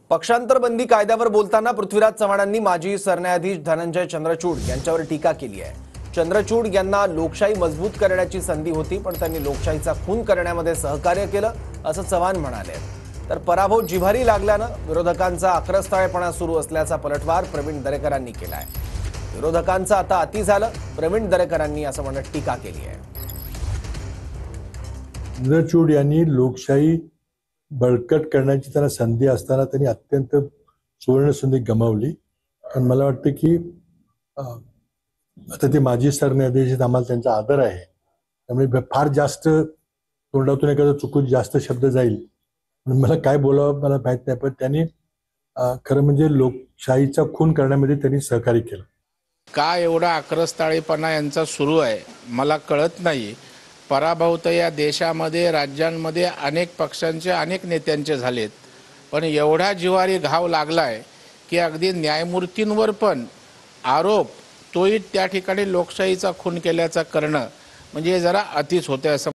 पक्षांतर बंदी कायद्यावर बोलताना पृथ्वीराज चव्हाणांनी माजी सरन्यायाधीश धनंजय चंद्रचूड यांच्यावर टीका केली आहे। चंद्रचूड यांना लोकशाही मजबूत करण्याची संधी होती, पण त्यांनी लोकशाहीचा खून करण्यामध्ये सहकार्य केलं असं चव्हाण म्हणाले। तर पराभव जिव्हारी लागल्यानं विरोधकांचा आक्रस्ताळेपणा सुरू असल्याचा पलटवार प्रवीण दरेकरांनी केलाय। विरोधकांचं आता अति झालं, प्रवीण दरेकरांनी असं म्हणत टीका केली आहे। चंद्रचूड यांनी लोकशाही बळकट करण्याची त्यांना संधी असताना त्यांनी अत्यंत सुवर्ण संधी गमावली। आणि मला वाटतं की आता ते माजी सरन्यायाधीश, आम्हाला त्यांचा आदर आहे, त्यामुळे फार जास्त तोंडातून एखादा चुकून जास्त शब्द जाईल म्हणून मला काय बोलावं मला माहित नाही, पण त्यांनी खरं म्हणजे लोकशाहीचा खून करण्यामध्ये त्यांनी सहकार्य केलं। का एवढा आक्रस्ताळेपणा यांचा सुरू आहे मला कळत नाही। पराभव तर या देशामध्ये राज्यांमध्ये अनेक पक्षांचे अनेक नेत्यांचे झालेत, पण एवढा जिव्हारी घाव लागलाय की अगदी न्यायमूर्तींवर पण आरोप तोही त्या ठिकाणी लोकशाहीचा खून केल्याचा करणं म्हणजे जरा अतिच होते असं